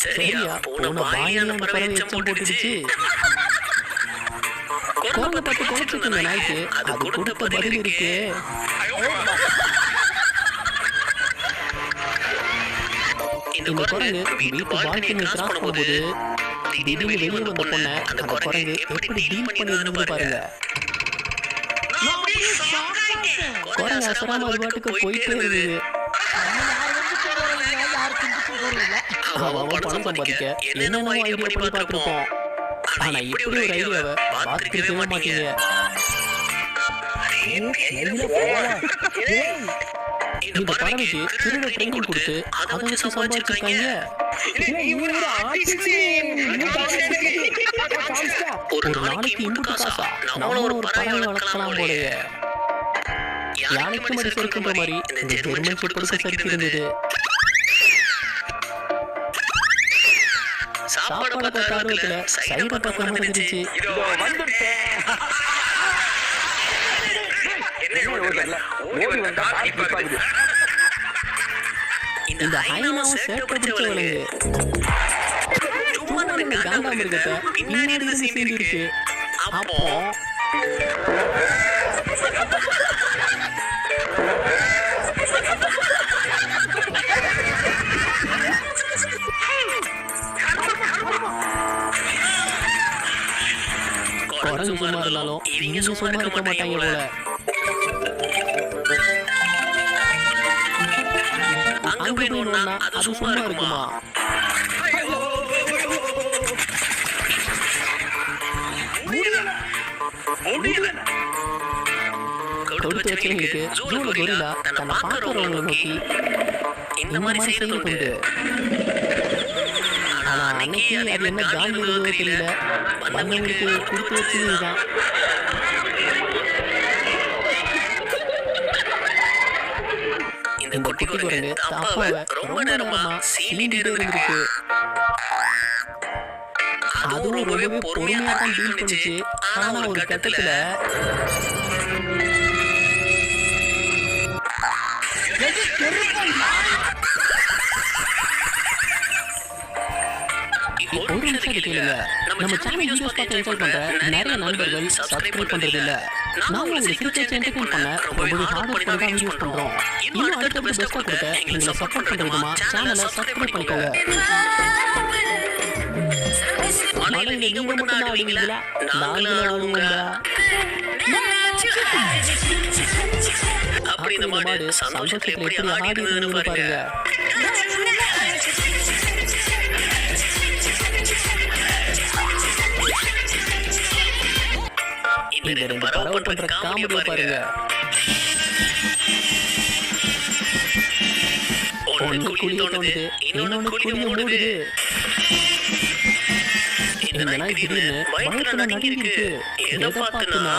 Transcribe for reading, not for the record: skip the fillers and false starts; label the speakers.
Speaker 1: சரியா போன பாயில அந்த பறவை எச்சம் போட்டுடுச்சு. குரங்க பார்த்து குறைச்சிட்டு இருந்த நாய்க்கு அது கொடுத்த பதில் இருக்கு. இந்த குரங்கு வீட்டு பால்கனி கிராஸ் பண்ணும்போது திடீர்னு வெளியே வந்த பொண்ணை அந்த குரங்கு எப்படி டீல் பண்ணிருந்தது பாருங்க. குரங்கு அசராம அது பாட்டுக்கு போயிட்டே இருக்குது. அவன் பணம் சம்பாதிக்க என்னென்ன ஐடியா பண்ணி பார்த்துருப்போம். ஆனா இப்படி ஒரு ஐடியாவை பார்த்துருக்கவே மாட்டீங்க. இந்த பறவைக்கு திருட ட்ரைனிங் கொடுத்து அதை வச்சு சம்பாதிச்சிருக்காங்க. ஒரு நாளைக்கு இம்புட்டு காசா நம்மளும் ஒரு பறவை வளர்க்கலாம் போலயே. யானைக்கு மாதிரி சரிக்கின்ற மாதிரி இந்த ஜெர்மன் ஷெப்பர்டுக்கு சரிக்கு இருந்தது. சாப்பாடு பார்த்த ஆர்வத்துல சைட பக்கம் இருந்துச்சு. இந்த ஹைனாவும் சேட்டை பிடிச்ச விலங்கு சும்மா நம்ம காண்டாமிருகத்தை பின்னாடி இருந்து சீண்டி இருக்கு. அப்போ குரங்கு சும்மா இருந்தாலும் இவங்க சும்மா இருக்க மாட்டாங்க போல. அங்க போய் நோண்டா அது சும்மா இருக்குமா? கொடுத்து வச்சவங்களுக்கு ஜூல கொரில்லா தன்னை பார்க்கறவங்களை நோக்கி இந்த மாதிரி செய்து கொண்டு. ஆனா அன்னைக்கு அது என்ன காந்தி தெரியல, வந்தவங்களுக்கு கொடுத்து வச்சதுதான். இந்த குட்டி குரங்கு அப்பாவை ரொம்ப நேரமா சீண்டிட்டு இருந்திருக்கு. அதுவும் ரொம்பவே பொறுமையா தான் டீல் பண்ணிச்சு. ஆனா ஒரு கட்டத்துல ஒரு நிமிஷம் கேளுங்க. நம்ம சேனல் வீடியோஸ் பார்த்து என்ஜாய் பண்ற நிறைய நண்பர்கள் சப்ஸ்கிரைப் பண்றது இல்ல. நாங்க உங்களுக்கு சிரிச்சு என்டர்டெயின் பண்ண ரொம்பவே ஹார்ட் ஒர்க் பண்ணி தான் வீடியோஸ் பண்றோம். இன்னும் அடுத்த பெஸ்டா கொடுக்க நீங்க சப்போர்ட் பண்ற விதமா சேனலை சப்ஸ்கிரைப் பண்ணிக்கோங்க. மலையில நீங்க மட்டும் தான் ஆடுவீங்களா? நாங்களும் ஆடுவோம்டா. அப்படி இந்த மாடு சந்தோஷத்துல எப்படி ஆடுதுன்னு பாருங்க. இந்த ரெண்டு பறவை பண்ற காமெடி பாருங்க. ஒன்னு குளிய தோணுது, இன்னொன்னு குளிய மூடுது. இந்த நாய் திடீர்னு பயத்துல நடுங்கி இருக்கு. எதை பார்த்துனா